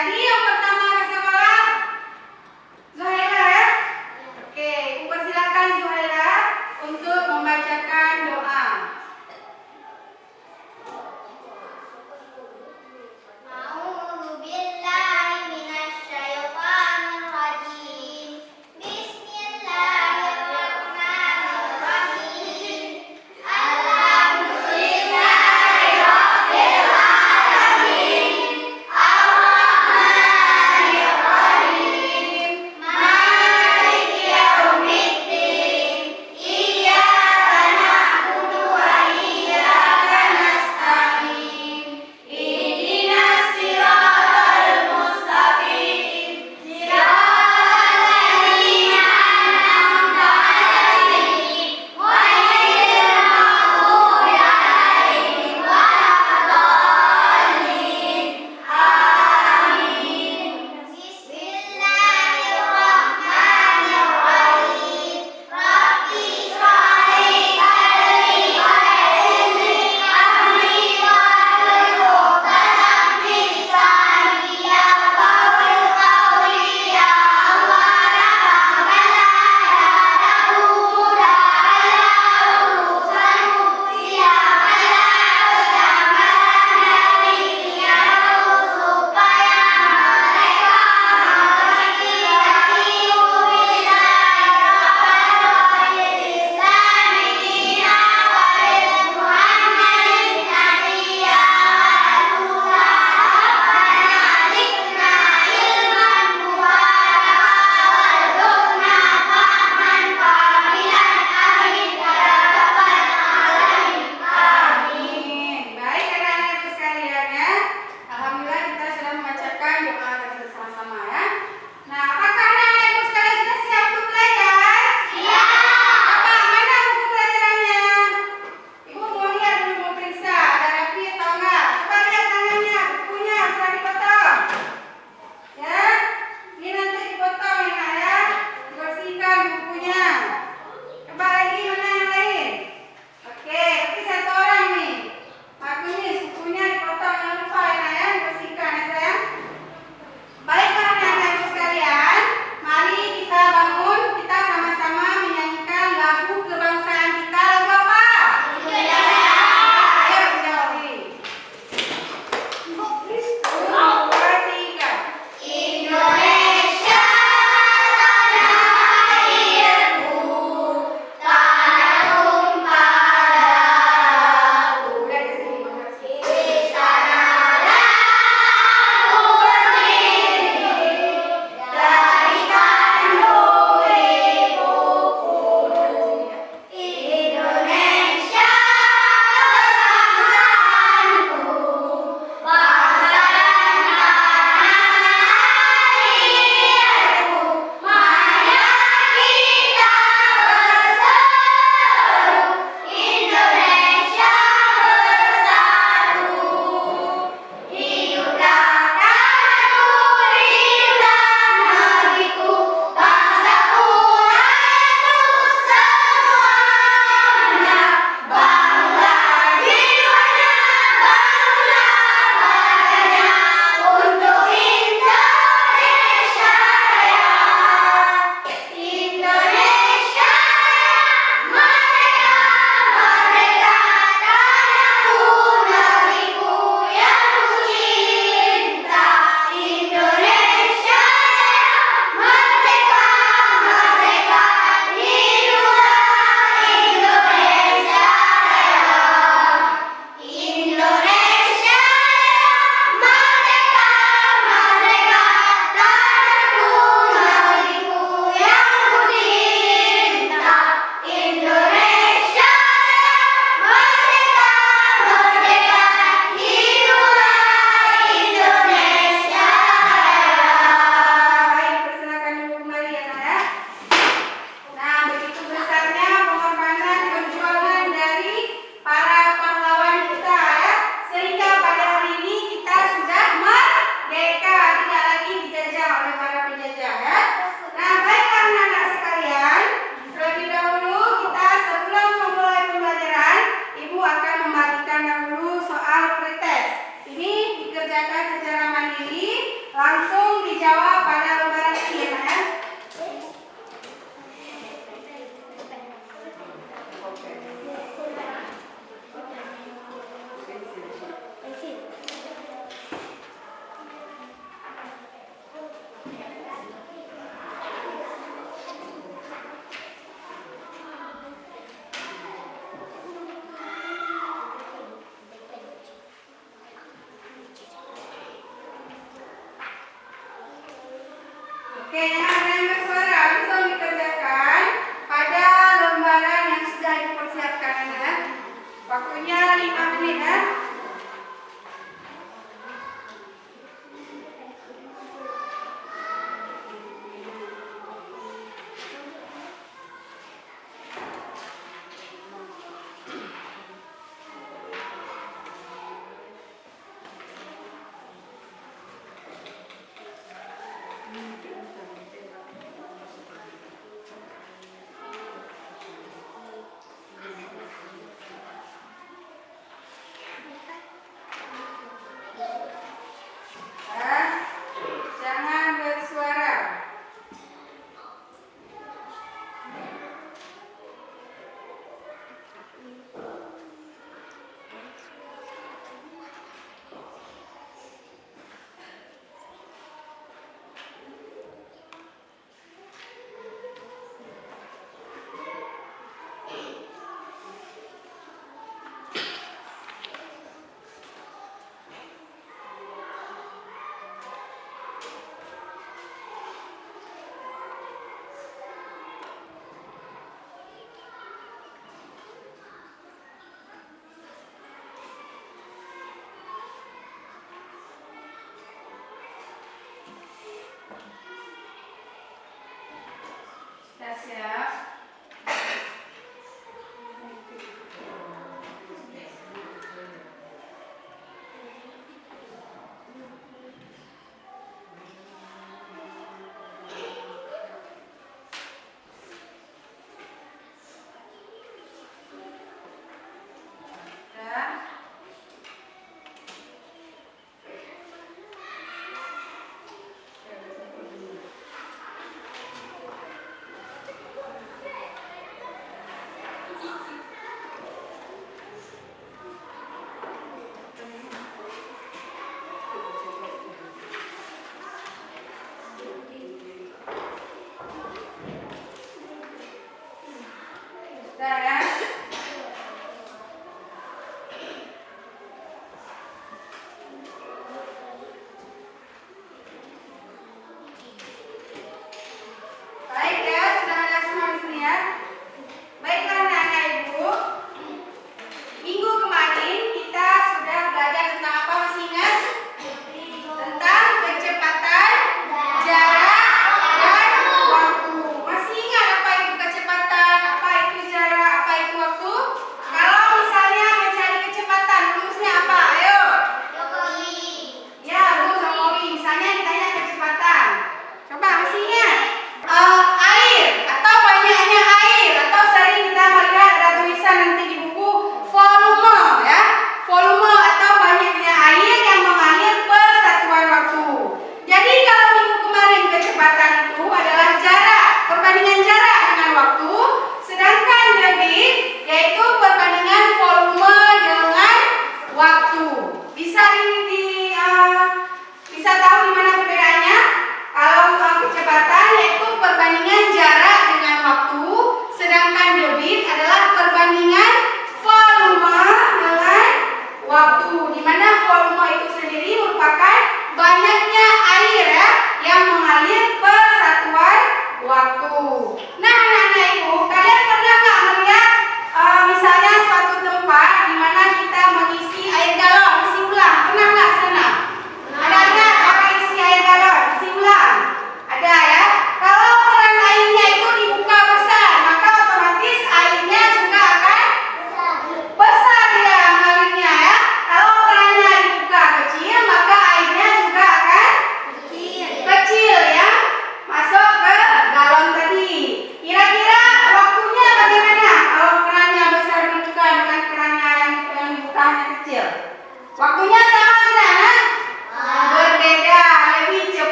Jadi yang pertama ke sekolah Zuhaila ya. Oke, Ibu persilakan Zuhaila untuk membacakan doa. Langsung dijawab pada lembaran ini ya, Nak, ya. Oke, yang ada yang bersuara langsung dikerjakan pada lembaran yang sudah dipersiapkan ya. Waktunya 5 menit ya. Jangan bersuara. Sudah siap? Sudah?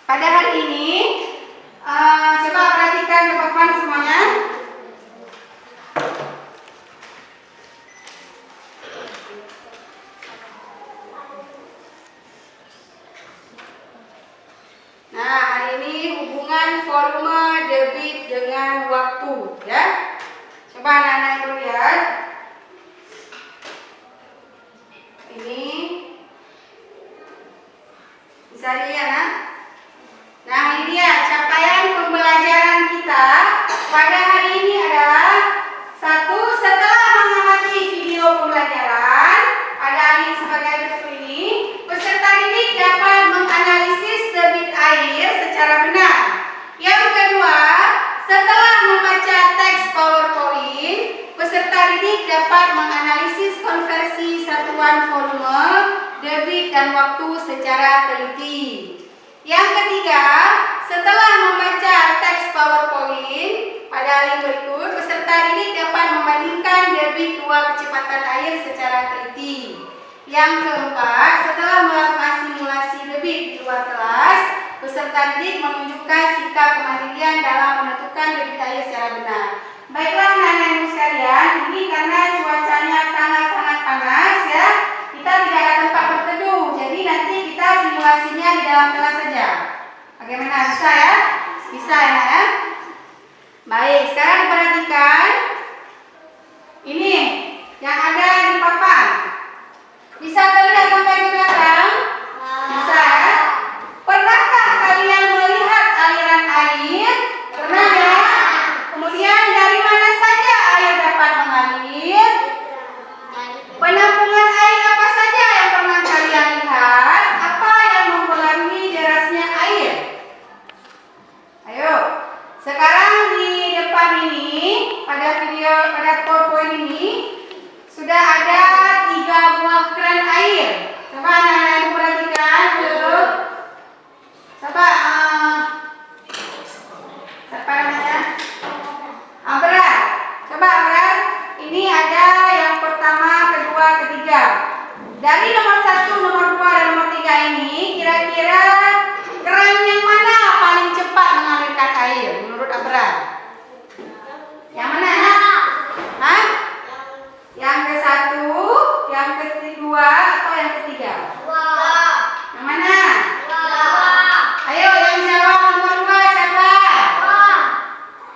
Pada hari ini, coba perhatikan teman-teman semuanya. Nah, hari ini hubungan volume debit dengan waktu, ya. Coba anak-anak ibu lihat. Ini bisa dilihat, nah. Nah, ini dia capaian pembelajaran kita pada hari ini adalah satu, setelah mengamati video pembelajaran, ada ini sebagai berikut ini, peserta didik dapat menganalisis debit air secara benar. Yang kedua, setelah membaca teks PowerPoint, peserta didik dapat menganalisis konversi satuan volume, debit dan waktu secara teliti. Yang ketiga, setelah membaca teks PowerPoint pada link berikut, peserta didik dapat membandingkan debit dua kecepatan air secara teliti. Yang keempat, setelah melakukan simulasi debit di luar kelas, peserta didik menunjukkan sikap kemandirian dalam menentukan debit air secara benar. Baiklah anak-anak ibu sekalian, ini karena cuacanya sangat-sangat panas, ya, kita tidak ada tempat berteduh. Jadi nanti kita simulasinya di dalam kelas saja. Bagaimana? Bisa ya? Bisa ya? Baik, sekarang diperhatikan. Ini yang ada di papan. Bisa terlihat sampai ke belakang? Bisa ya? Pernahkah kalian melihat aliran air? Pernah ya? Kemudian dari mana saja air dapat mengalir? Penampungan air apa saja yang pernah kalian lihat? Apa yang mempengaruhi derasnya air? Ayo, sekarang di depan ini, pada PowerPoint ini, sudah ada 3 buah keran air. Coba anak-anak ibu perhatikan dulu. Coba, siapa namanya? Abrar. Coba Abrar, ini ada yang pertama, kedua, ketiga. Dari nomor 1, nomor 2, dan nomor 3 ini, kira-kira keran yang mana paling cepat mengalirkan air menurut Abrar? Yang mana? Hah? Yang ke-1, yang kedua, atau yang ketiga? Yang mana? Ayo yang jawab nomor 2 siapa?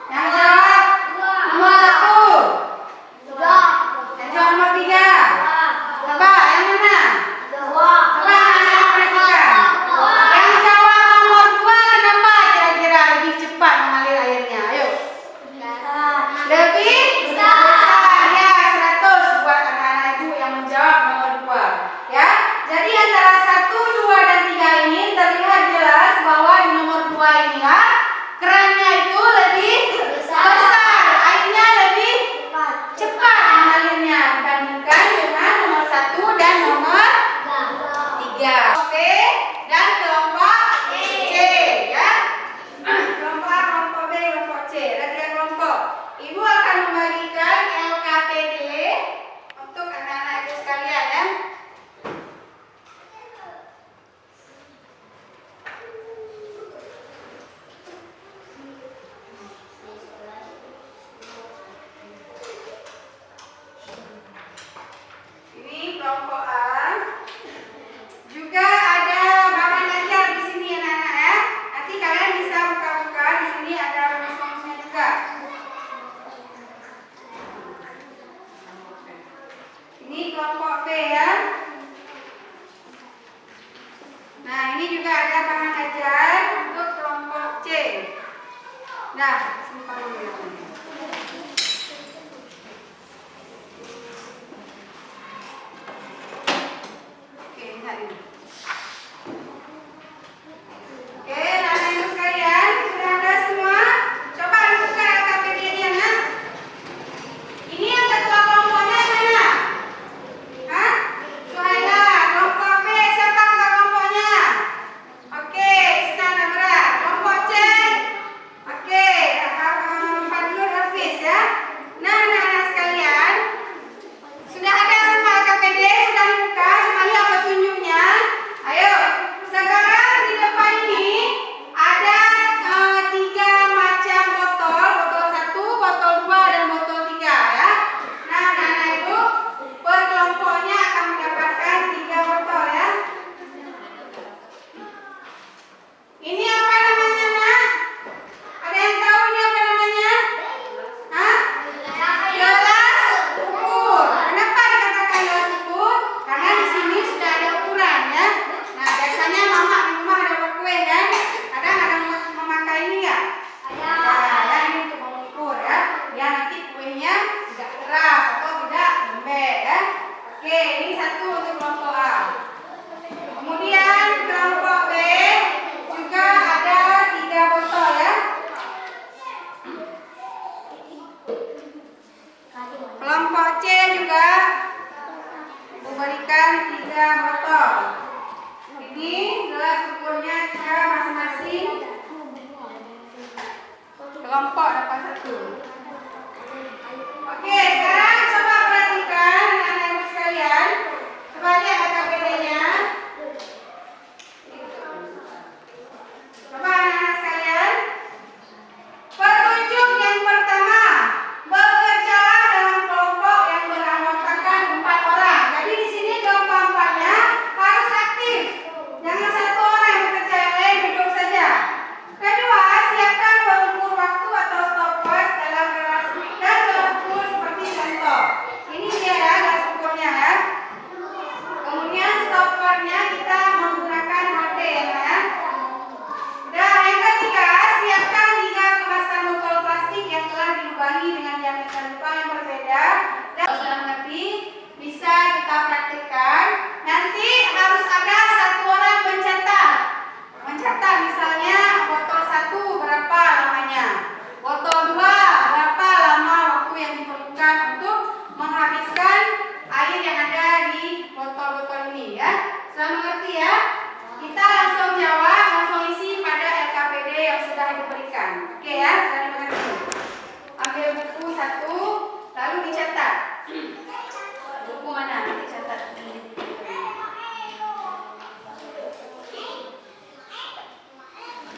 Yang jawab nomor 1. Yang jawab nomor 3. Coba yang mana? Coba anak-anak perhatikan. Yang jawab nomor 2 kenapa kira-kira lebih cepat mengalir airnya? Ayo. Lebih besar. Ya, 100 buat anak-anak ibu yang menjawab nomor 2. Ya. Jadi antara 1, 2, dan 3 ini terlihat jelas bahwa di nomor 2 ini ya, kerannya itu lebih besar. Airnya lebih cepat mengalirnya dibandingkan dengan nomor 1 dan nomor 3. Oke, dan kelompok C ya. Kelompok B, kelompok C. Ada 3 kelompok. Ibu akan membagikan LKPD untuk anak-anak ibu sekalian ya. Ini kelompok A. Juga ada bahan ajar di sini anak-anak ya. Nanti kalian bisa buka-buka, di sini ada rumus-rumusnya juga. Ini kelompok B ya. Nah, ini juga ada bahan ajar untuk kelompok C. Nah, simpan dulu. Oke, lihat ini. Oke, anak-anak ibu sekalian, sudah ada semua? Coba dibuka LKPD-nya, nah. Ini yang ketua kelompoknya mana? Hah? Suhaila. Kelompok B, siapa ketua kelompoknya? Oke, Isnan Abra. Kelompok C? Oke, Fadlur Hafiz ya. Nah, anak-anak sekalian, sudah ada semua LKPD, sudah dibuka. Coba lihat petunjuknya. Satu. Oke, sekarang coba perhatikan anak-anak sekalian. Coba lihat AKBD-nya. Coba anak-anak sekalian. Petunjuk yang pertama, bekerja dalam kelompok yang beranggotakan 4 orang. Jadi di sini keempat-empatnya harus aktif. Jangan satu orang yang bekerja, yang lain duduk saja. Kedua, siapkan pengukur waktu atau stopwatch dalam kelas dan kelas ukur seperti contoh. Ini dia ya kelas ukurnya ya. Kemudian stopwatch-nya kita menggunakan HP ya. Dan yang ketiga, siapkan 3 kemasan botol plastik yang telah dilubangi dengan diameter lubang yang berbeda. Dan sudah mengerti, bisa kita praktikkan. Nanti harus ada satu orang mencatat. Mencatat misalnya botol 1 berapa lamanya, botol 2 berapa lama waktu yang diperlukan untuk menghabiskan air yang ada di botol-botol ini ya. Sudah mengerti ya? Kita langsung jawab, langsung isi pada LKPD yang sudah diberikan. Oke ya, sudah mengerti. Ambil buku 1, lalu dicatat. Buku mana? Dicatat.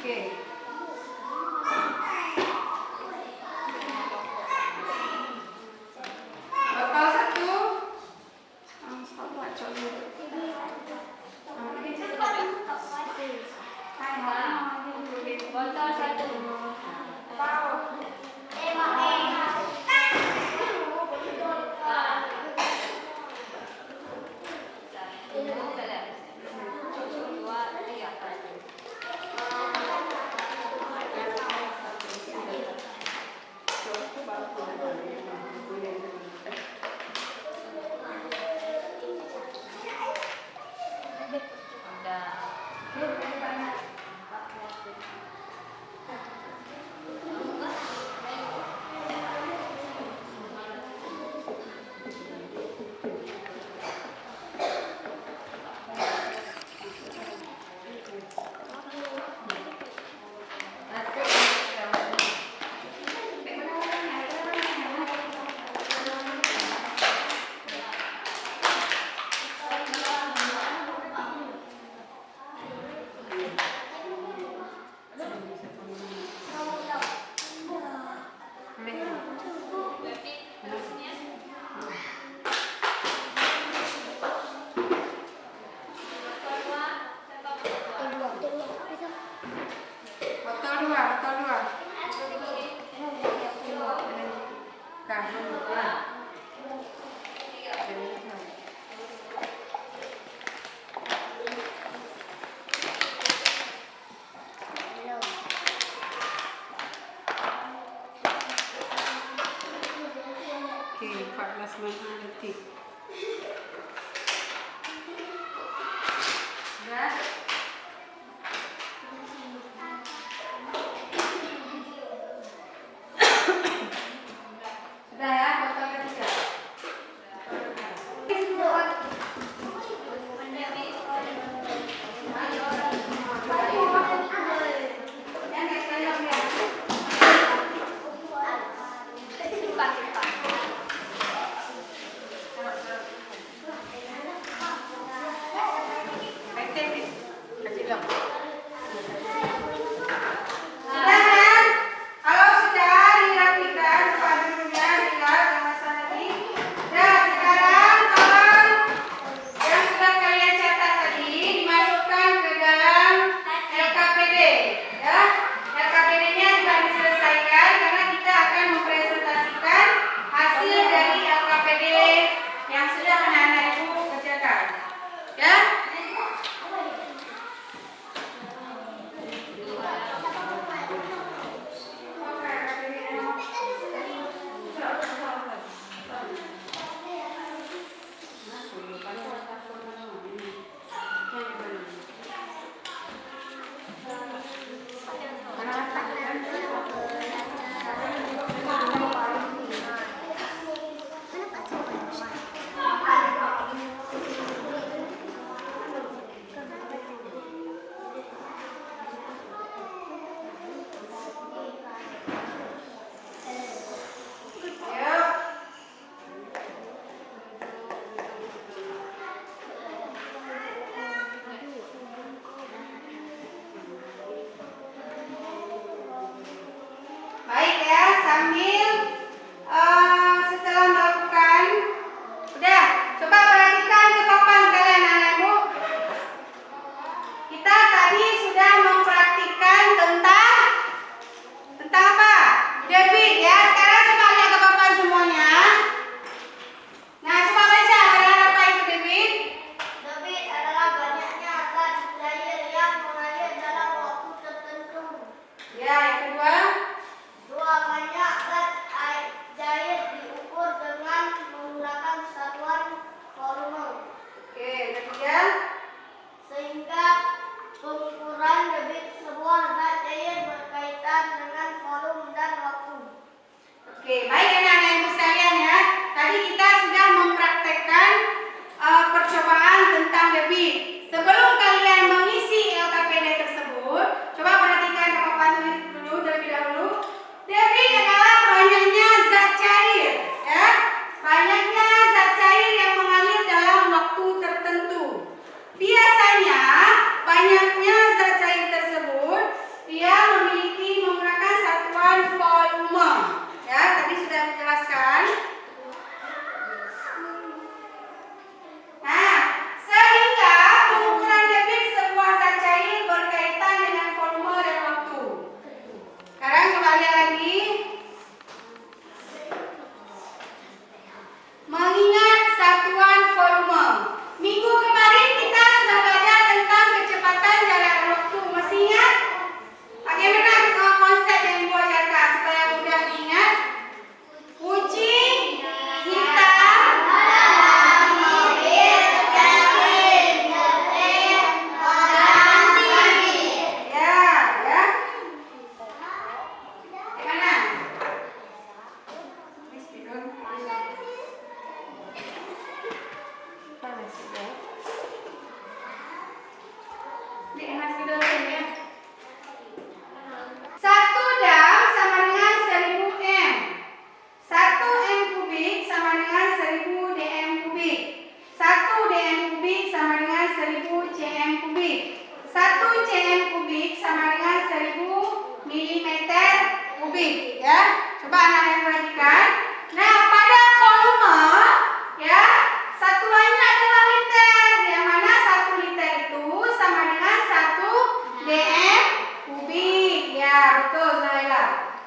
Oke. Botol 1. Botol 1. Oke, 14 detik. Sudah? Sudah ya, botol ketiga.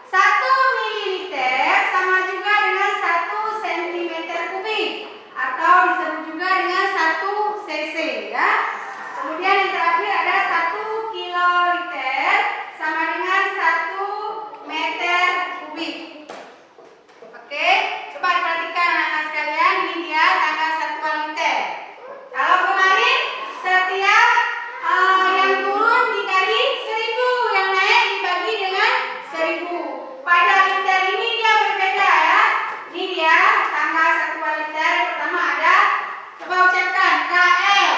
1 mililiter sama juga dengan 1 cm kubik atau disebut juga dengan 1 cc ya. Kemudian yang terakhir ada 1 kiloliter sama dengan 1 meter kubik. Oke, coba perhatikan anak-anak sekalian, ini dia tangga satuan liter. Kalau kemarin setiap yang turun dikali 1000, yang naik dibagi dengan 1000. Pada liter ini dia berbeda ya. Ini dia tangga satuan liter. Pertama ada, coba ucapkan KL.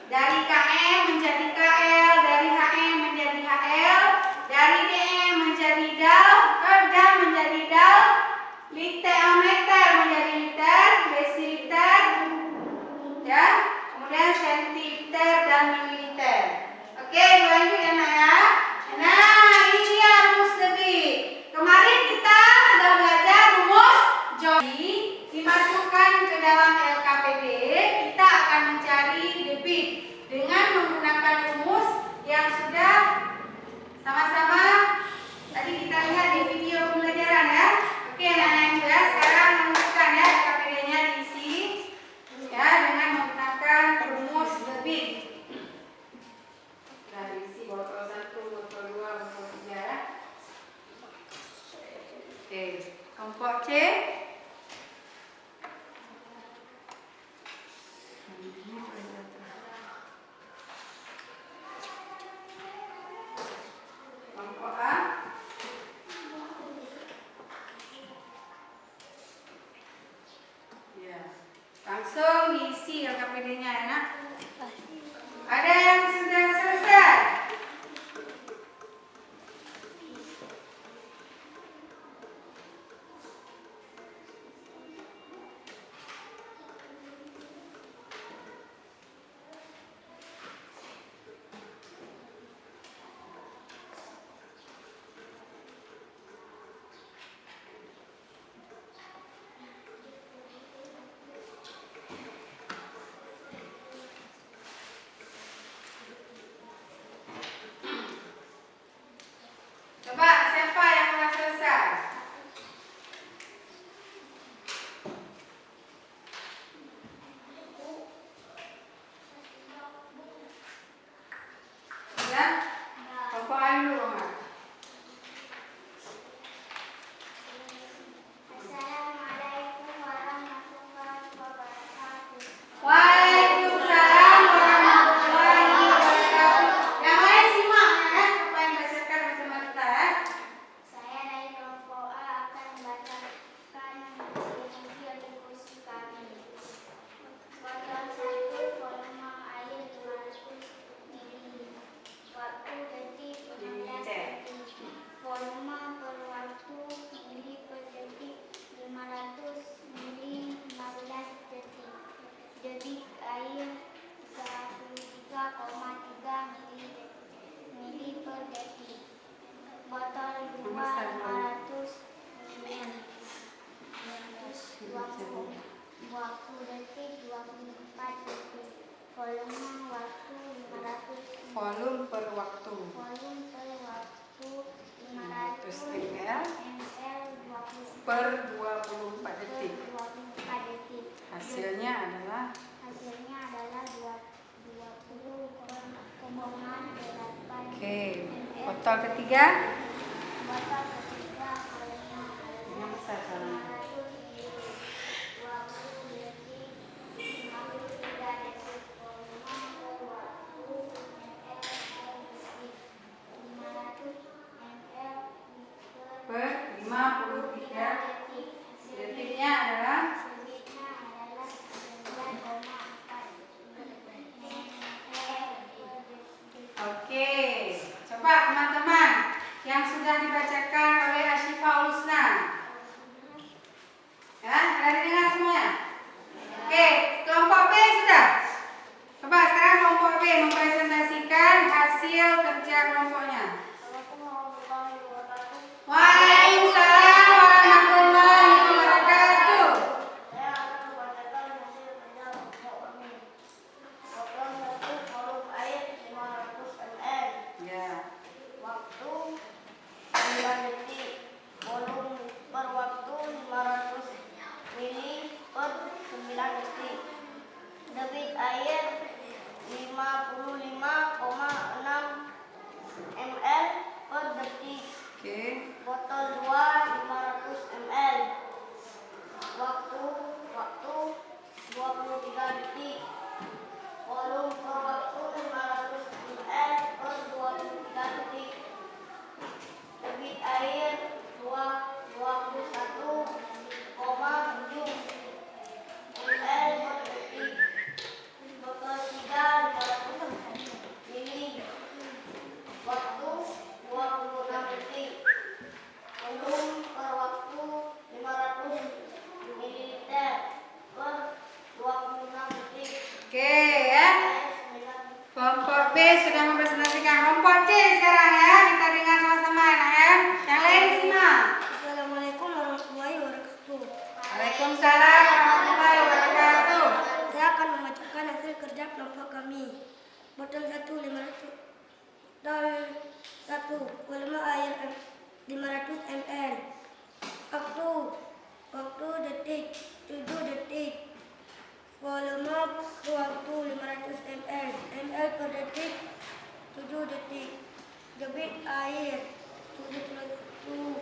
Dari KM menjadi KL, dari HM menjadi HL, dari DM menjadi DAL, DAM menjadi DAL, meter menjadi liter, desiliter, ya, kemudian sentiliter dan mililiter. Oke, lanjut ya nak ya. Nah, ini dia rumus debit. Kemarin kita sudah belajar rumus Joy. Dimasukkan ke dalam LKPD, kita akan mencari debit dengan menggunakan rumus yang sudah sama-sama tadi kita lihat di video pembelajaran ya. Oke anak-anak muda, sekarang memasukkan ya LKPD-nya diisi ya dengan menggunakan rumus debit. Sudah diisi botol 1, botol 2, botol 3 ya. Oke, kelompok C. Kelompok A. Ya, langsung diisi LKPD-nya ya nak. Ada yang sudah selesai? Coba siapa yang sudah selesai? Ya? Kelompok A dulu, Mak. Assalamualaikum warahmatullahi wabarakatuh. Waalaikumsalam warahmatullahi wabarakatuh. Yang lain simak ya, apa yang dibacakan bersama kita ya. Saya dari kelompok A akan membacakan puisi untuk kursi kami. Botol 1, volume air 500 ml. Waktu detik 15 detik. Volume per waktu mili per detik 500 mili 15 detik. Debit air 33,3 mili per detik. Botol 2 500 ml 120. Waktu detik 24 detik. Volume waktu 500 Volume per waktu. volume per waktu 500 500 ml ml 20 per 24 detik. per 24 detik. Hasilnya adalah Hasilnya Botol ketiga. Botol ketiga volume Yang besar soalnya. 520 detik 53 detik volume per waktu ml per detik 500 ml Per per 53 detik. detiknya adalah Debitnya adalah 9,4 ml per detik. oke. Coba teman-teman yang sudah dibacakan oleh Asyifa Ulusna. Ya, ada dengar semuanya? Oke, kelompok B sudah. Coba sekarang kelompok B mempresentasikan hasil kerja kelompoknya. Waalaikumsalam warahmatullahi wabarakatuh. Saya akan membacakan hasil kerja kelompok kami. Botol 1 volume air 500 ml. Ya. Waktu 9 detik. Volume per waktu 500 mili per 9 detik. Debit air 55,6 ml per detik. Oke. Botol 2 500 ml. Waktu 23 detik. Volume per waktu 500 ml per 23 detik. Debit air 21,7 ml per detik. Botol 3 500 mili. Waktu 26 detik. Volume per waktu 500 ml per 26 detik. Oke ya. Kelompok B sudah mempresentasikan. Kelompok C sekarang ya. Kita dengar sama-sama ya. Yang lain disimak. Assalamualaikum warahmatullahi wabarakatuh. Waalaikumsalam warahmatullahi wabarakatuh. Saya akan membacakan hasil kerja kelompok kami. Botol 1 volume air 500 ml. Waktu detik 7 detik. Volume per waktu 500 ml. Ml per detik 7 detik. Debit air 71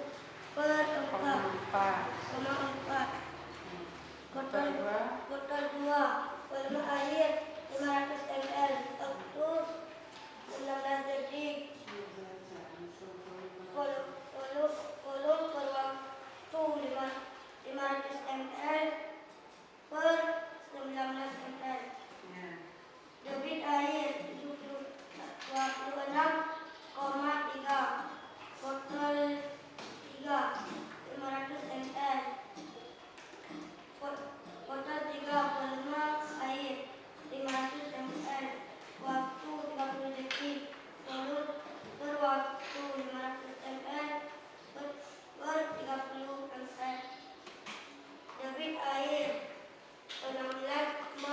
per 4,4. Botol 2 volume air 500 ml. Waktu 16 detik. Volume per waktu 500 ml per 19 ml. Debit air 26,3. Botol 3 500 ml. Botol 3 volume air 500 ml. Waktu 30 detik. Volume per waktu 500 ml per 30 ml. Debit air 16,6.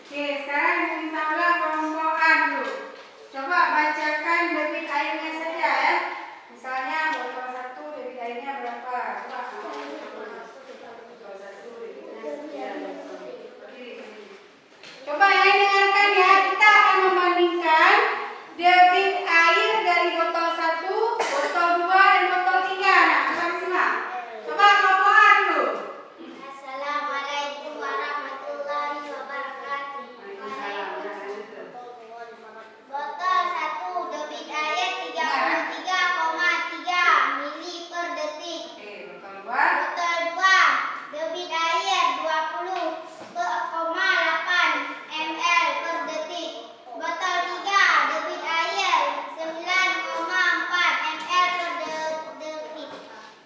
Oke, sekarang kita ulang kelompok A dulu. Coba bacakan debit airnya saja ya. Misalnya botol 1 debit airnya berapa? Coba. Botol 1 debitnya sekian. Coba yang dengarkan ya. Kita akan membandingkan debit air dari botol 1, botol 2 dan botol 3. Nah, coba simak. Coba kelompok A dulu. Assalamualaikum warahmatullahi wabarakatuh. Botol 1 debit air 33,3 mili per detik. Oke, botol 2. Botol 2 debit air 20,8 ml per detik. Botol 3 debit air 9,4 ml per detik.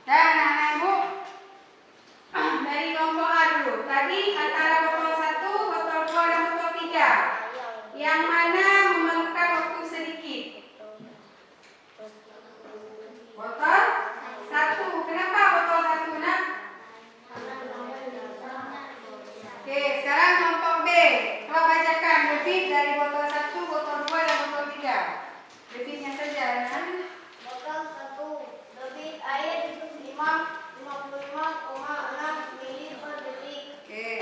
Dan anak ibu dari kelompok A dulu. Tadi antara botol 1, botol 2 dan botol 3. Yang mana memerlukan waktu sedikit? Botol 1. Kenapa botol 1, nak? Oke, sekarang kelompok B. Coba bacakan debit dari botol 1, botol 2 dan botol 3. Debitnya saja, nak. Botol 1 debit air 55,6 mili per detik. Oke.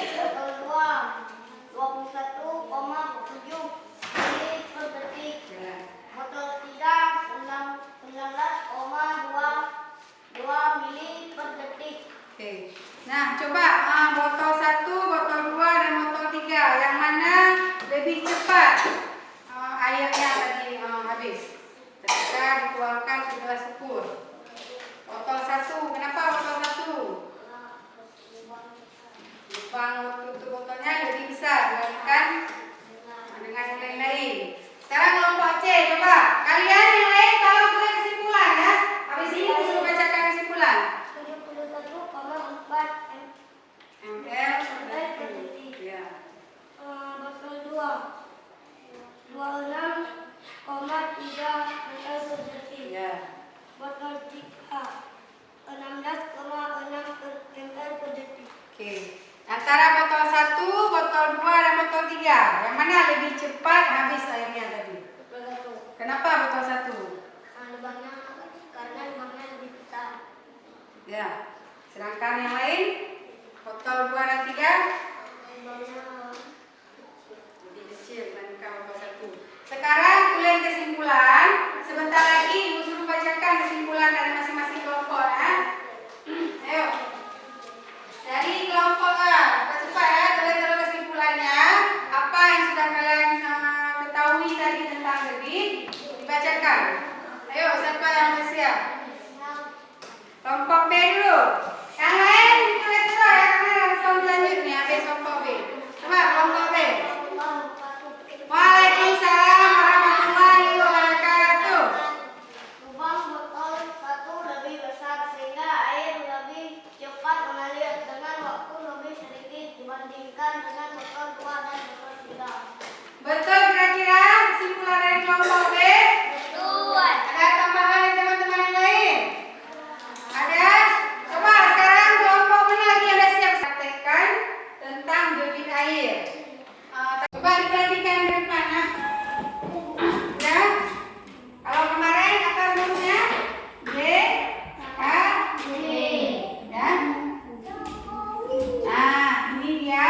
habis. Tekan, dituangkan ke gelas ukur. Botol 1, kenapa botol 1? Lubang tutup botolnya lebih besar dibandingkan dengan yang lain-lain. Sekarang kelompok C, coba. Kalian yang lain kalau boleh kesimpulan ya. Habis ini aku suruh bacakan kesimpulan. 71,4 ml per detik. Ya. Botol 2 26,3 ml per detik. Ya. Botol 3 16,6 ml per detik. Oke. Antara botol 1, botol 2 dan botol 3, yang mana lebih cepat habis airnya tadi? Botol 1. Kenapa botol 1? Karena lubangnya lebih besar. Ya. Sedangkan yang lain botol 2 dan 3 Lubangnya lebih kecil dibandingkan botol 1. Sekarang tulis kesimpulan. Sebentar lagi Ibu suruh bacakan kesimpulan dari masing-masing kelompok ya. Ayo. Dari kelompok A, cepat ya, tulis dulu kesimpulannya. Apa yang sudah kalian ketahui tadi tentang debit, dibacakan. Ayo, siapa yang bersiap? Kelompok B dulu. Yang lain ditulis dulu ya, karena langsung lanjut nih habis kelompok B. Coba kelompok B. Waalaikumsalam warahmatullahi wabarakatuh. lubang botol 1 lebih besar sehingga air lebih cepat mengalir dengan waktu lebih sedikit dibandingkan dengan botol 2 dan botol 3. Betul kira-kira kesimpulan dari kelompok B? Betul. Ada tambahan dari teman-teman yang lain? Ada? Coba sekarang kelompok mana lagi yang sudah siap praktekkan tentang debit air? Coba diperhatikan ke depan ya. Ya. Kalau kemarin apa rumusnya? J K G. Ya. Nah, ini dia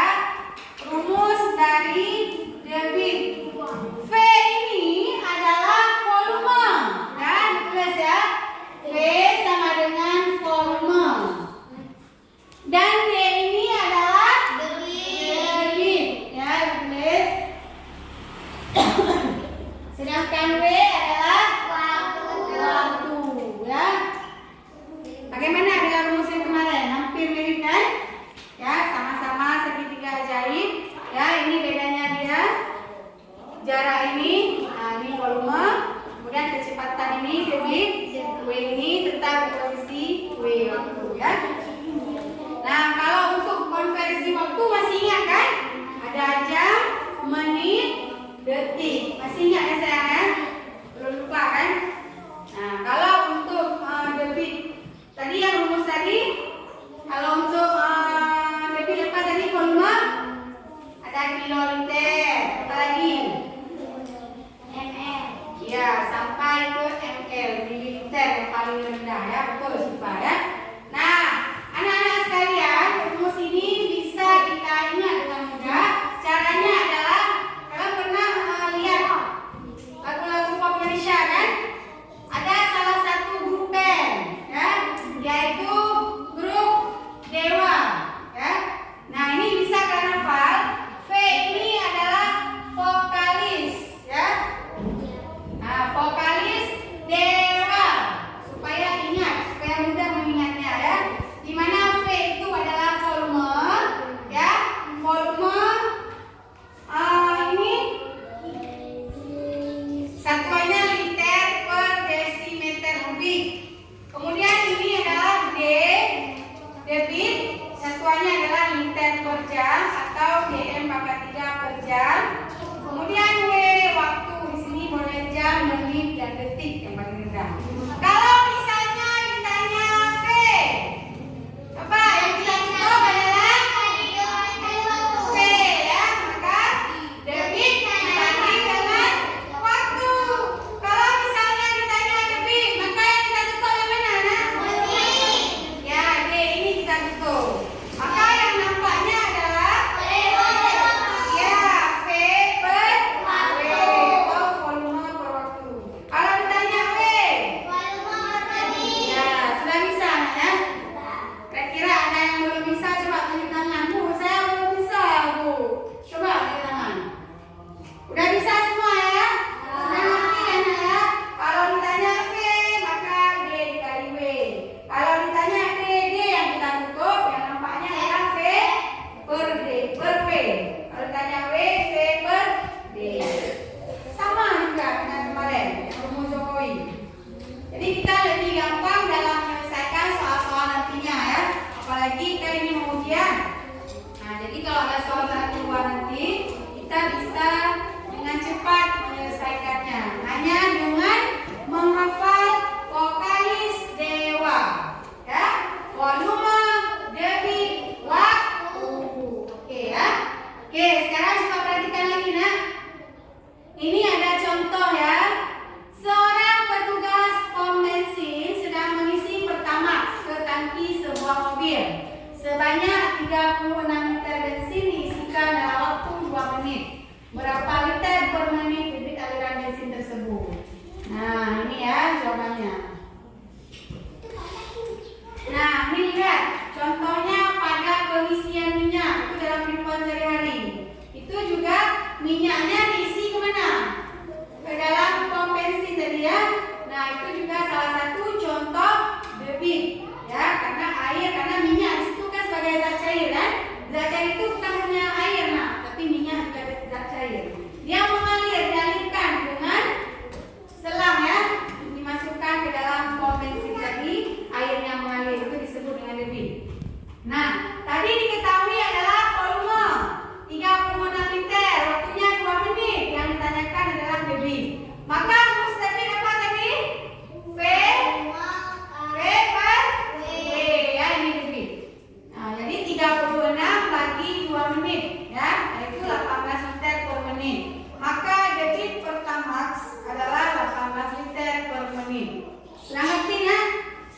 Sudah ngerti ya?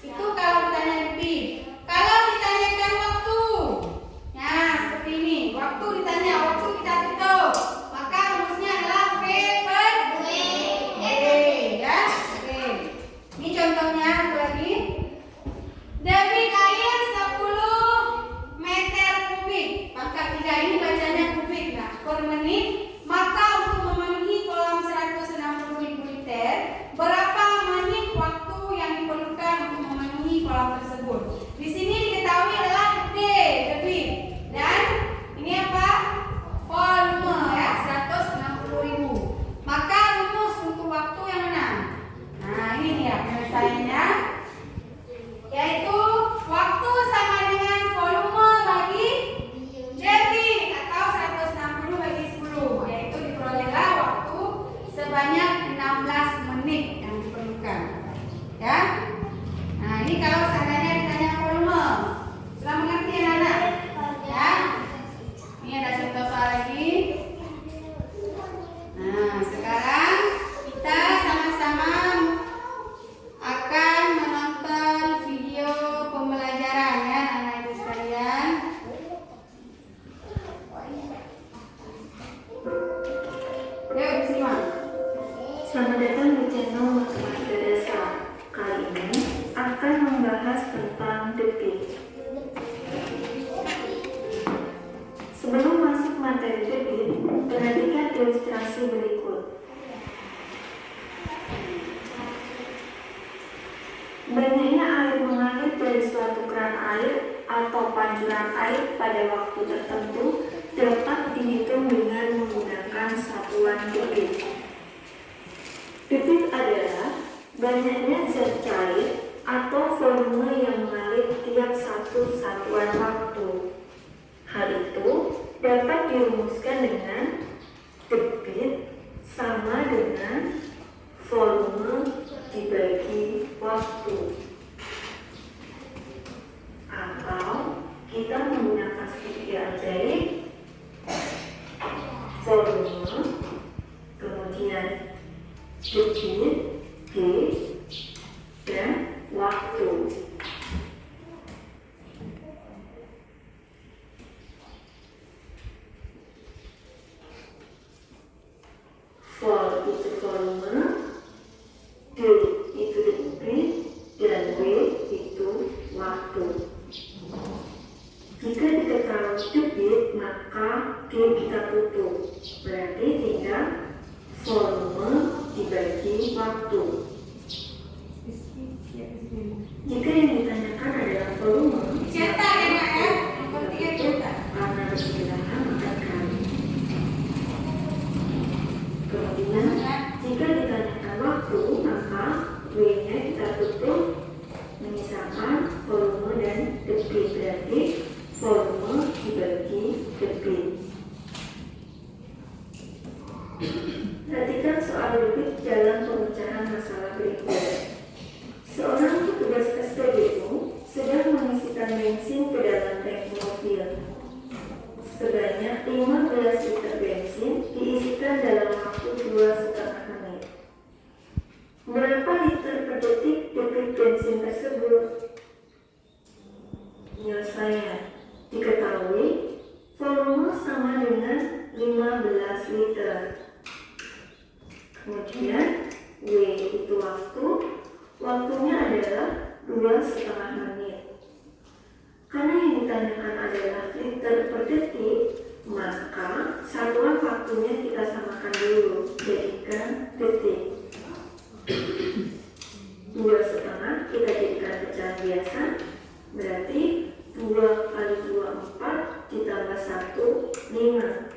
Itu kalau ditanya detik. Kalau ditanyakan waktu, ya seperti ini. Waktu ditanya, waktu kita tutup. Maka rumusnya adalah V per W, ya. Oke. Ini contohnya satu lagi. Debit air 10 meter kubik. Pangkat 3 ini bacanya kubik. Nah, per menit. Maka untuk memenuhi kolam 160.000 liter, berapa menit waktu yang diperlukan untuk memenuhi kolam tersebut? Di sini diketahui adalah D, debit. Dan ini apa? Volume ya, 160.000. Maka rumus untuk waktu yang mana? Nah, ini dia penyelesaiannya. Yaitu waktu sama dengan volume bagi debit atau 160 bagi 10. Yaitu diperolehlah waktu sebanyak 16 menit yang diperlukan. Ya. Nah, ini kalau seandainya ditanya volume. Sudah mengerti ya, anak? Ya. Ini ada contoh soal lagi. Nah, sekarang kita sama-sama akan menonton video pembelajaran ya, anak ibu sekalian. Yuk, disimak. Selamat datang di channel Matematika Dasar. Kali ini akan membahas tentang debit. Sebelum masuk materi debit, perhatikan ilustrasi berikut. Banyaknya air mengalir dari suatu keran air atau pancuran air pada waktu tertentu dapat dihitung dengan menggunakan satuan debit. Debit adalah banyaknya zat cair atau volume yang mengalir tiap satu satuan waktu. Hal itu dapat dirumuskan dengan debit sama dengan volume dibagi waktu. Atau kita menggunakan segitiga ajaib, volume, kemudian debit, D, dan waktu. Vol itu volume, D itu debit, dan W itu waktu. Jika diketahui debit, maka D kita tutup. Berarti tinggal volume dibagi waktu. Jika yang ditanyakan adalah volume, Cetak ya, Nak ya. Nomor 3 cetak. karena bersederhana maka kali. Kemudian jika ditanyakan waktu, maka W-nya kita tutup, menyisakan volume dan debit. Berarti volume dibagi debit. Perhatikan soal debit dalam pemecahan masalah berikut. Seorang petugas SPBU sedang mengisikan bensin ke dalam tangki mobil. Sebanyak 15 liter bensin diisikan dalam waktu 2,5 menit. Berapa liter per detik debit bensin tersebut? Penyelesaian. Diketahui volume sama dengan 15 liter. Kemudian W itu waktu. Waktunya adalah 2,5 menit. Karena yang ditanyakan adalah liter per detik, maka satuan waktunya kita samakan dulu, jadikan detik. 2,5 kita jadikan pecahan biasa, berarti 2 kali 2 4 ditambah 1 5.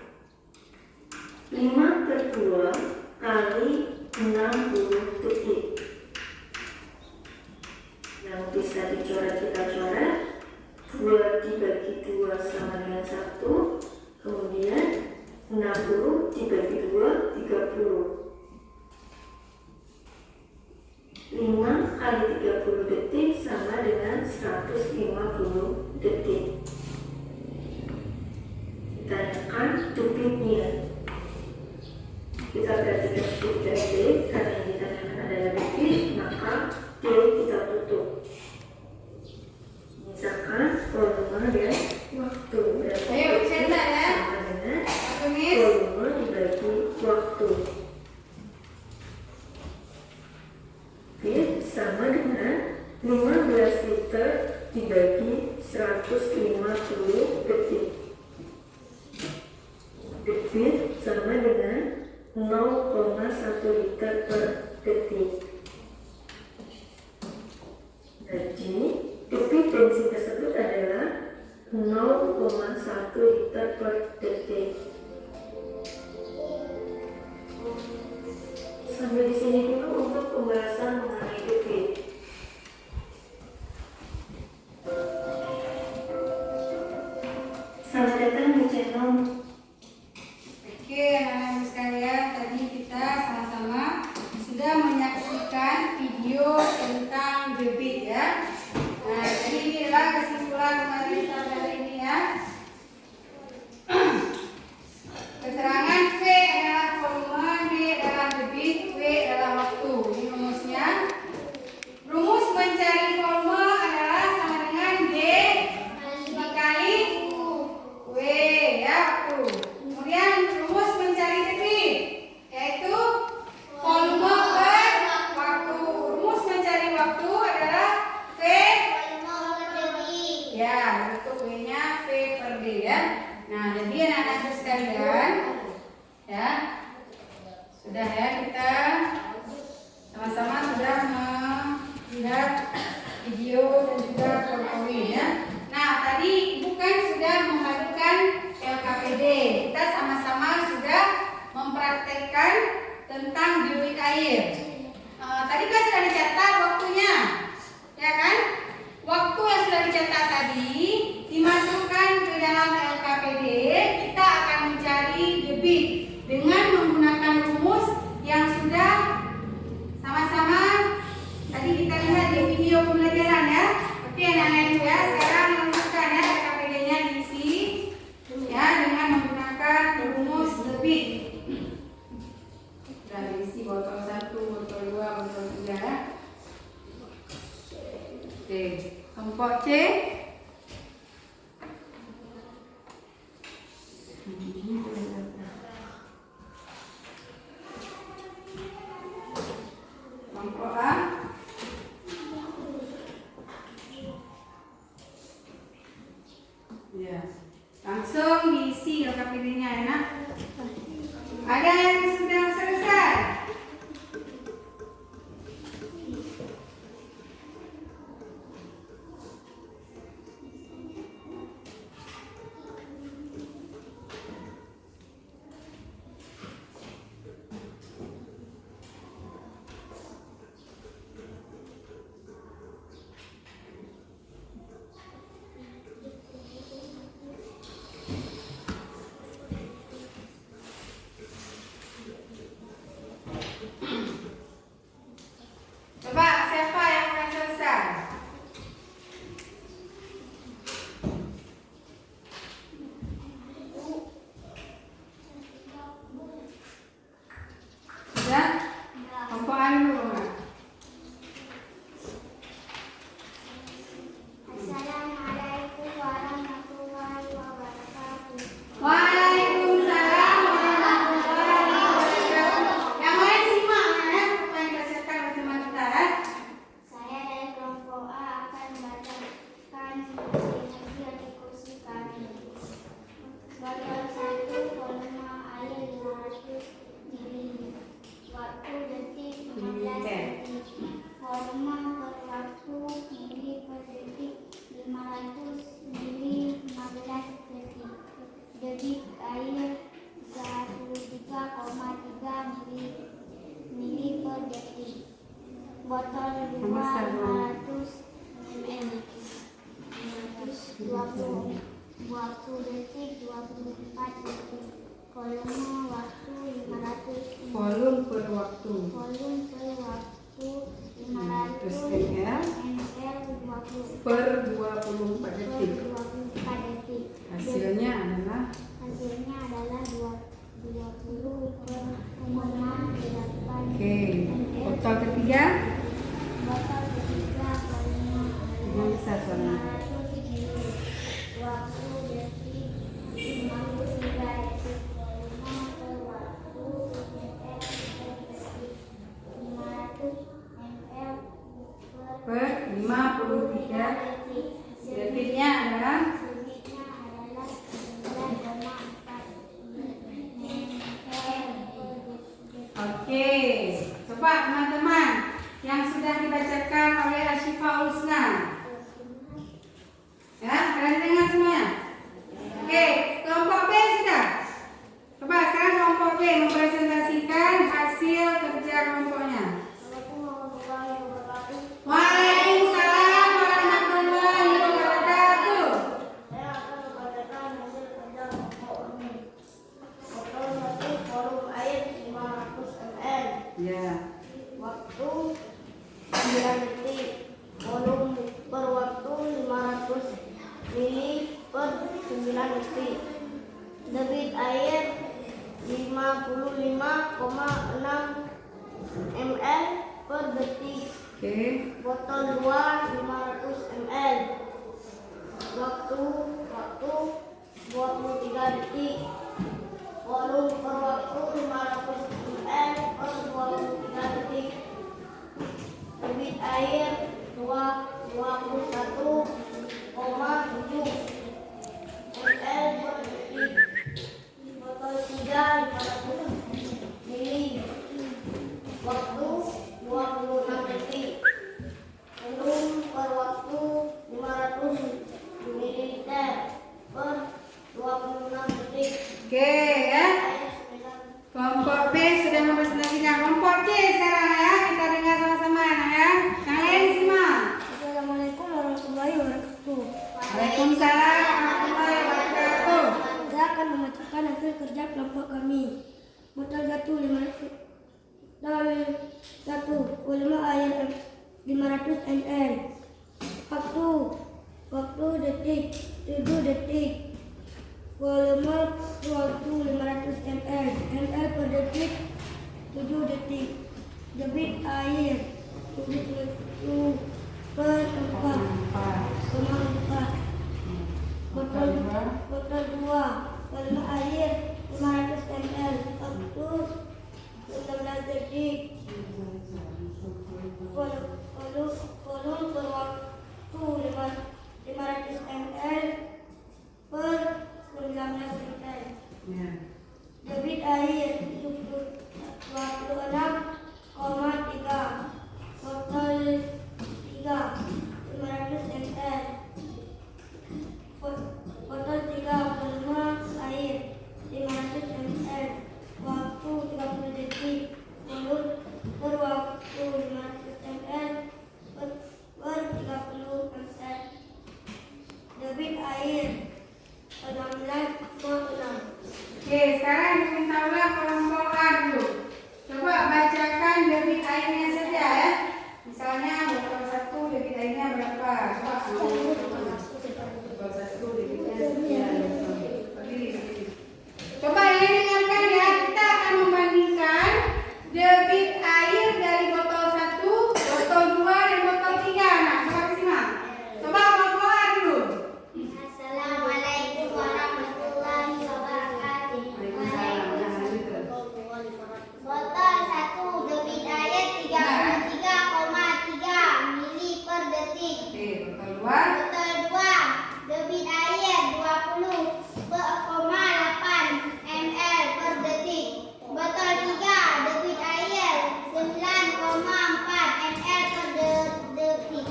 5 per 2 kali 60 detik. Yang bisa dicoret kita coret. 2 dibagi 2 sama dengan 1. Kemudian 60 dibagi 2 30. 5 kali 30 detik sama dengan 150 detik. Ditanyakan debitnya. Kita perhatikan sedikit karena yang ditanyakan adalah debit, maka D sama dengan 0,1 liter per detik. Jadi, debit bensin tersebut adalah 0,1 liter per detik. Sampai di sini dulu untuk pembahasan mengenai debit. Selamat datang di channel. Oke, anak-anak sekalian, tadi kita sama-sama sudah menyaksikan video tentang debit ya. Nah, jadi ini adalah kesimpulan dari pada hari ini ya. Keterangan V adalah volume, D adalah debit, W adalah waktu. Ini rumusnya. Rumus mencari volume adalah sama dengan D dikali W ya, waktu. Kemudian rumus mencari debit yaitu volume per waktu. Rumus mencari waktu adalah V ya, bentuk W-nya V per D ya. Nah, jadi anak-anak sekalian ya, sudah ya, kita sama-sama sudah melihat video dan juga PowerPoint ya. Nah, tadi Ibu kan sudah membagikan LKPD. Kita sama-sama sudah mempraktekkan tentang debit air. Tadi kan sudah dicatat waktunya, ya kan? Waktu yang sudah dicatat tadi dimasukkan ke dalam LKPD. Kita akan mencari debit dengan menggunakan rumus yang sudah sama-sama tadi kita lihat di video pembelajaran ya. Oke anak-anak Ibu ya, sekarang lanjutkan ya, LKPD-nya diisi ya dengan menggunakan rumus debit. Sudah diisi botol 1, botol 2, botol 3 ya. Oke, kelompok C. Kelompok A. Ya, langsung diisi LKPD-nya ya nak. Ada yang sudah selesai? Coba siapa yang akan selesai? Sudah? Kelompok A dulu Mbak. Assalamualaikum warahmatullahi wabarakatuh. Waalaikumsalam warahmatullahi wabarakatuh. Yang lain simak ya, apa yang dibacakan bersama kita ya. Saya dari kelompok A akan membacakan definisi di kursi kami. Botol 1 volume air 500 ml. Waktu detik 15 detik. Volume per waktu mili per detik 500 mili 15 detik. Debit air 33,3 mili per detik. Botol 2 500 ml 520 waktu detik 24 detik. Volume waktu 500 Volume per waktu. volume per waktu Terus 500 ml ml 20 per 24 detik. 24 detik. Hasilnya adalah Hasilnya adalah 20 per 5,8 oke. ml. Botol ketiga Botol ketiga volume yang bisa soalnya. 500 ml. Waktu detik 53 detik. Volume per waktu ml per detik 500 ml Per 53 detik. debitnya adalah Debitnya adalah 9,4 ml Coba teman-teman yang sudah dibacakan oleh Asyifa Husna. Ya, kalian dengar semuanya? Oke, kelompok B sudah. Coba sekarang kelompok B mempresentasikan hasil kerja kelompoknya. Waalaikumsalam warahmatullahi wabarakatuh. Saya akan membacakan hasil kerja kelompok ini. Botol 1 volume air 500 ml. Ya. Waktu 9 detik. Volume per waktu 500 mili per 9 detik. Debit air 55,6 ml per detik. Oke. Botol 2 500 ml. Waktu 23 detik. Volume per waktu 500 ml per 23 detik. Debit air 21,7 ml per detik. Botol 3 500 mili. Waktu 26 detik. Volume per waktu 500 ml per 26 detik. Oke ya. Kelompok B sudah mempresentasikan. Kelompok C sekarang ya. Kita dengar sama-sama ya. Yang lain simak. Assalamualaikum warahmatullahi wabarakatuh. Waalaikumsalam warahmatullahi wabarakatuh. Saya akan membacakan hasil kerja kelompok kami. Botol 1 volume air 500 ml. Waktu detik 7 detik. Volume waktu 500 ml. ml per detik 7 detik. Debit air 7 per 4,4. Botol 2 volume air 500 ml. Waktu 16 detik. Volume per waktu 500 ml per 19 ml. Ya. Debit air 26,3. Botol 3 500 ml. Botol 3 volume air 500 ml. Waktu 30 detik. Volume per waktu 500 ml per 30 ml. Debit air 16,6. Oke, sekarang diminta ulang kelompok A dulu. Coba bacakan debit airnya saja ya. Misalnya botol 1 debit airnya berapa? Botol 1 debitnya sekian. Coba ini dengarkan ya. Kita akan membandingkan debit air dari botol 1, botol 2, dan botol 3. Nah, coba simak. Coba kelompok A dulu. Assalamualaikum warahmatullahi wabarakatuh. Botol 1 debit air 33,3 mili per detik. Oke, botol 2. Botol 2 debit air 20,8 ml per detik. Botol 3 debit air 9,4 ml per detik.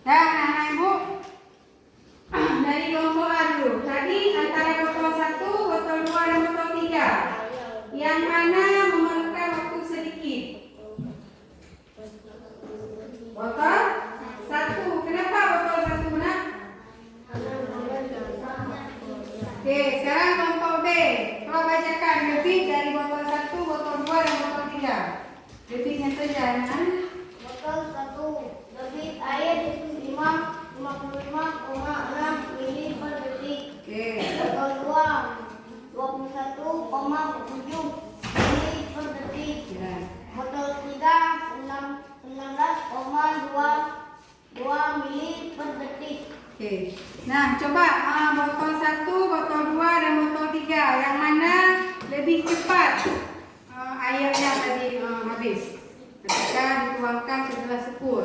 Nah, anak ibu dari kelompok A dulu. Tadi antara botol 1, botol 2, dan botol 3. Yang mana memerlukan waktu sedikit? Botol 1. Kenapa botol 1 benar? Oke, sekarang kelompok B. Coba bacakan debit dari botol 1, botol 2, dan botol 3. Debitnya saja, anak. Botol 1 debit air 55,6 mili per detik. Oke. Botol 2 21,7 mili per detik. Ya. Botol 3 19,2 mili per detik. Oke. Nah, coba botol 1, botol 2, dan botol 3. Yang mana lebih cepat airnya tadi habis ketika dituangkan ke gelas sepur?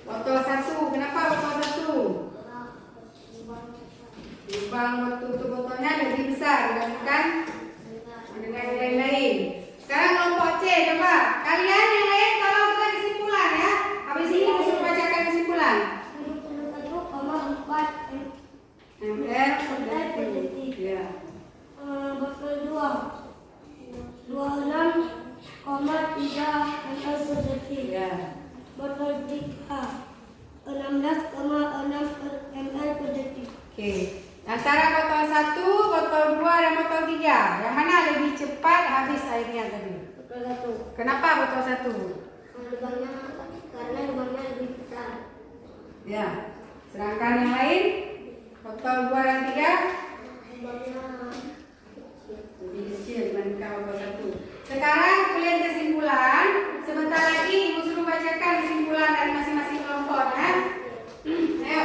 Botol 1. Kenapa botol 1? Lubang tutup botolnya lebih besar dibandingkan dengan yang lain. Sekarang kelompok C, coba kalian yang botol 2 dan botol 3. Yang mana lebih cepat habis airnya tadi? Botol 1. Kenapa botol 1? Karena lubangnya lebih besar. Ya. Sedangkan yang lain botol 2 dan 3 Lubangnya lebih kecil dibandingkan botol 1. Sekarang kalian kesimpulan. Sebentar lagi Ibu suruh bacakan kesimpulan dari masing-masing kelompok ya. Ayo.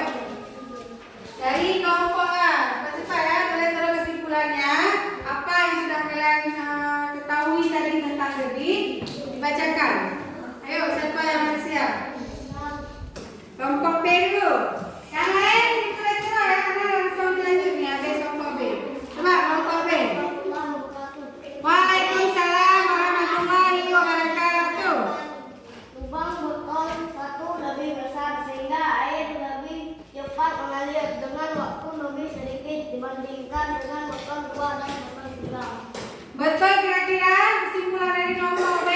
Dari kelompok A, cepat ya, kalian tahu kesimpulannya. Apa yang sudah kalian ketahui tadi tentang dedik, dibacakan. Ayo, siapa yang bersiap? Kelompok B dulu. Yang lain kira-kira ya, karena langsung selanjutnya ada kelompok B. Coba kelompok B. Waalaikumsalam warahmatullahi wabarakatuh. lubang botol 1 lebih besar sehingga air lebih cepat mengalir dengan waktu lebih sedikit dibandingkan dengan botol 2 dan botol 3. Betul kira-kira kesimpulan dari kelompok B?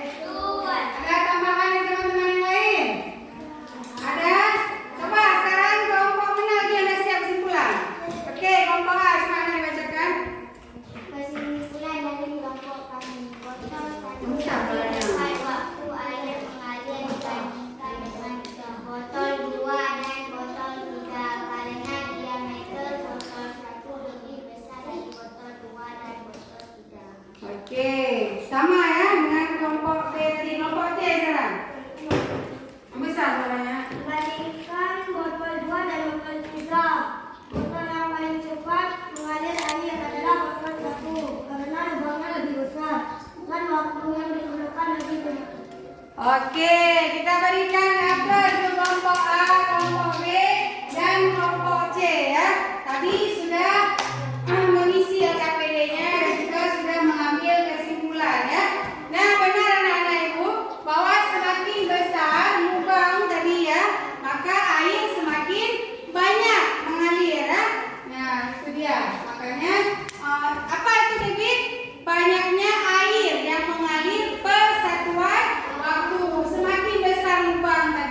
Betul. Ada tambahan dari teman-teman yang lain? Ada? Coba sekarang kelompok mana lagi yang dah siap kesimpulan? Oke, kelompok A, coba anda dibacakan. Kesimpulan dari kelompok kami, botol 1 Bisa, lebih bolanya. cepat waktu air mengalir dibandingkan dengan botol 2 dan botol 3 karena diameter botol 1 lebih besar dari botol 2 dan botol 3. Oke, sama ya dengan kelompok B tadi. Kelompok C sekarang. Yang besar suaranya. Dibandingkan botol 2 dan botol 3, botol yang paling cepat mengalir air adalah botol 1 karena lubangnya lebih besar dan waktu yang digunakan lebih banyak. Oke, kita berikan aplaus untuk kelompok A, kelompok B, dan kelompok C ya. Tadi sudah mengisi LKPD-nya dan juga sudah mengambil kesimpulan ya. Nah, benar anak-anak ibu bahwa semakin besar lubang tadi ya, maka air semakin banyak mengalir ya. Nah, itu dia. Makanya apa itu debit? Banyaknya air yang mengalir per satuan waktu. Semakin besar lubang tadi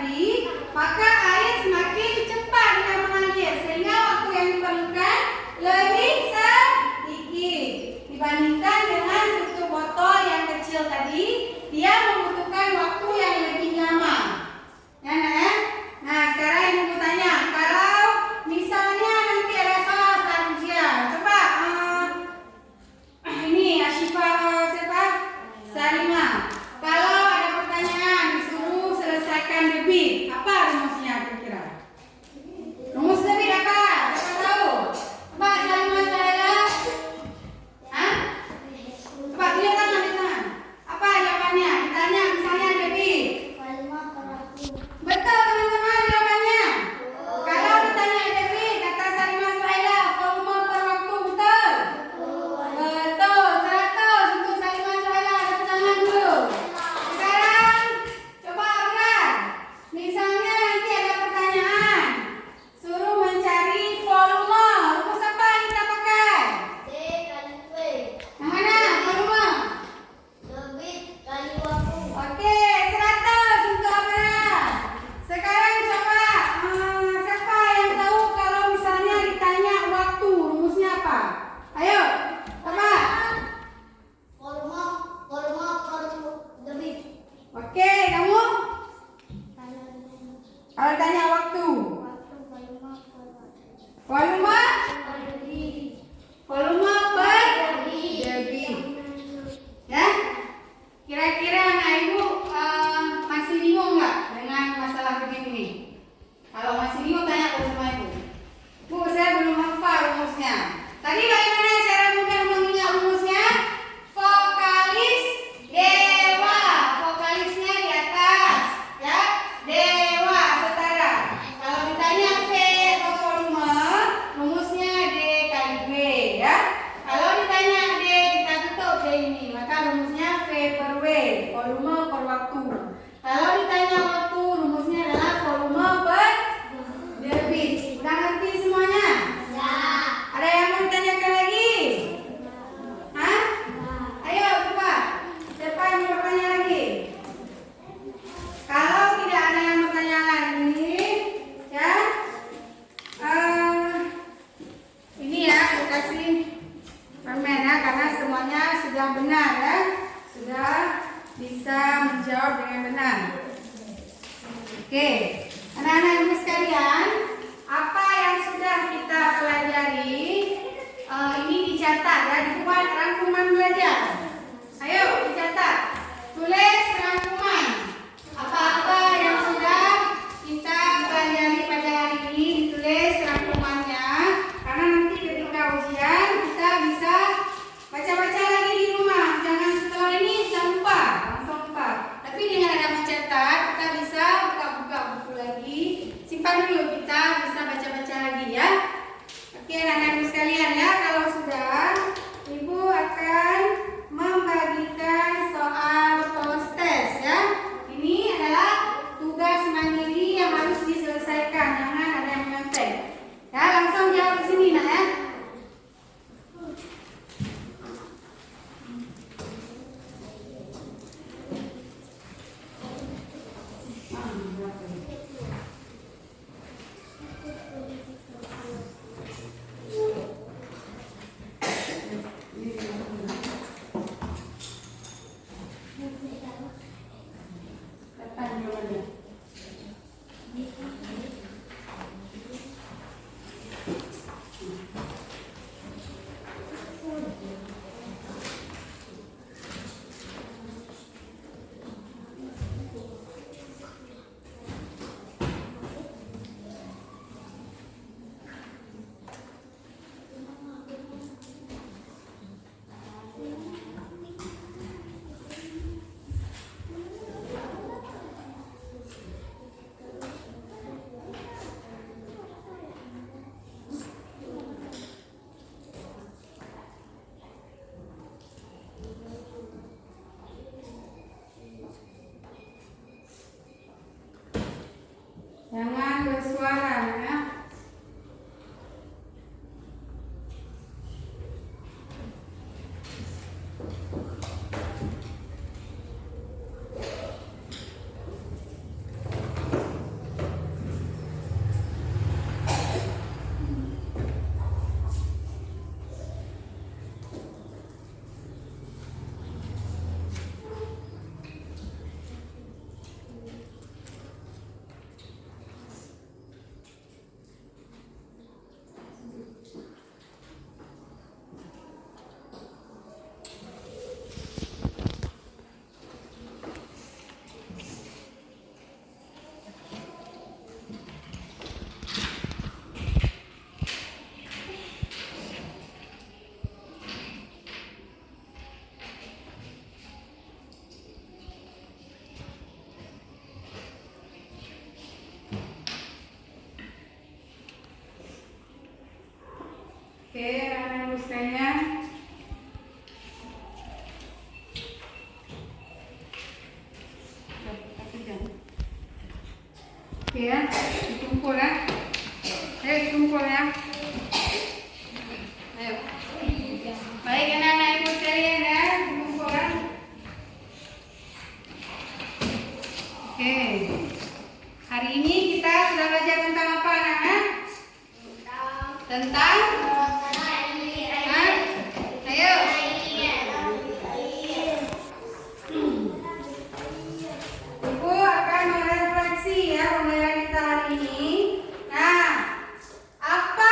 semuanya sudah benar ya. Sudah bisa menjawab dengan benar. Oke, anak-anak ibu sekalian, apa yang sudah kita pelajari ini dicatat ya di buku rangkuman belajar. Ayo dicatat, tulis rangkuman apa-apa yang sudah kita pelajari pada hari ini, ditulis rangkumannya karena nanti ketika ujian kita bisa baca-baca lagi di rumah. Jangan setelah ini jangan lupa, langsung lupa. Tapi dengan ada mencatat kita bisa buka-buka buku lagi, simpan dulu, kita bisa baca-baca lagi ya. Oke anak-anak ibu sekalian ya, kalau sudah ibu akan membagikan soal post test ya. Ini adalah tugas mandiri yang harus diselesaikan, jangan ada yang menenteng. Ya, langsung jawab di sini nak ya. Kapan jawabannya? Jangan bersuara ya. Oke, anak-anak ibu sekalian. Oke ya, dikumpul ya. Ayo dikumpul ya. Ayo. Baik anak-anak ibu sekalian ya, dikumpul ya. Oke. Hari ini kita sudah belajar tentang apa anak-anak? Tentang ayo. Ibu akan merefleksi ya pembelajaran kita hari ini. Nah, apa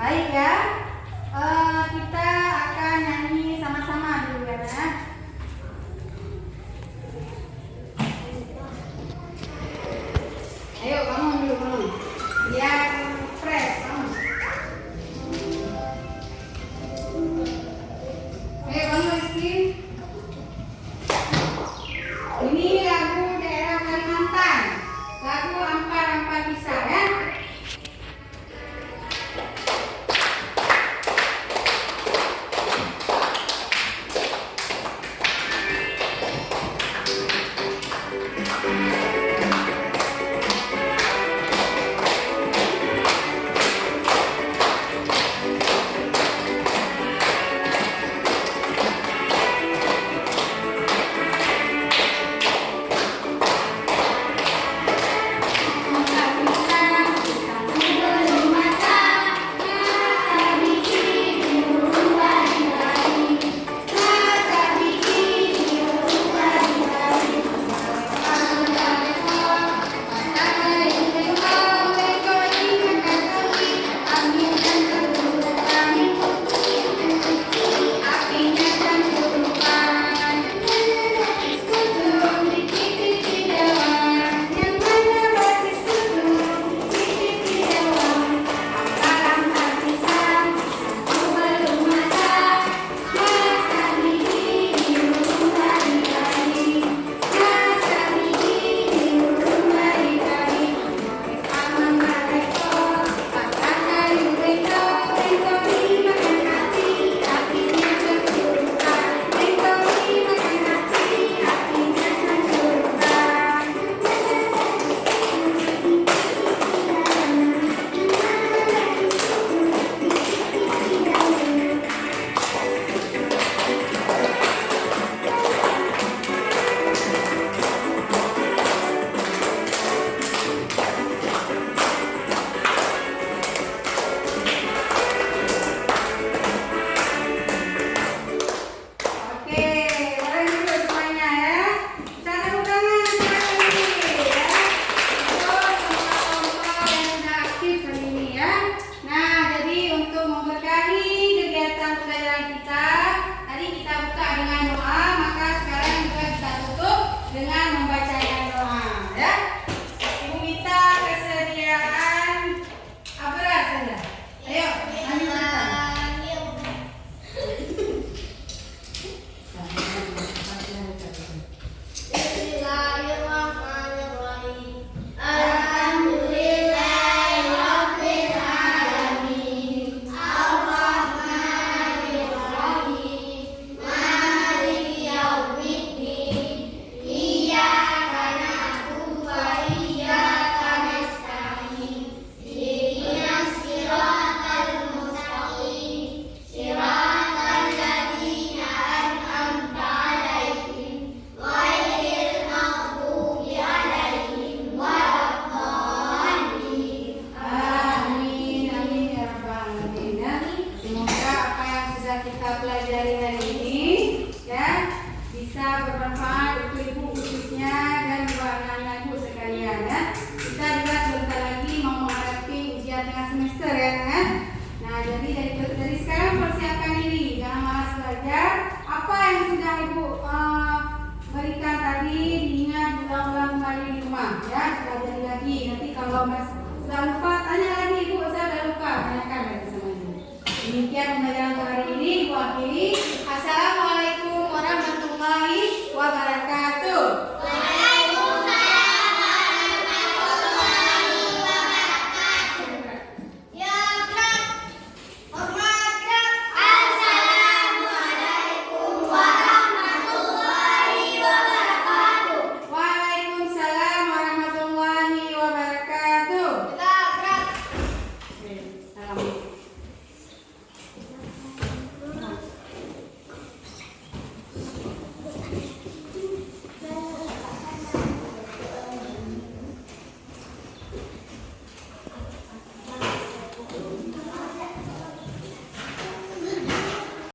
Baik ya. Kita akan nyanyi sama-sama dulu ya. Ayo bangun dulu bangun. Biar fresh bangun. Ayo bangun Rizky. Ini lagu daerah Kalimantan. Lagu Ampar-Ampar Bisa ya. Sudah lupa, tanya lagi Ibu.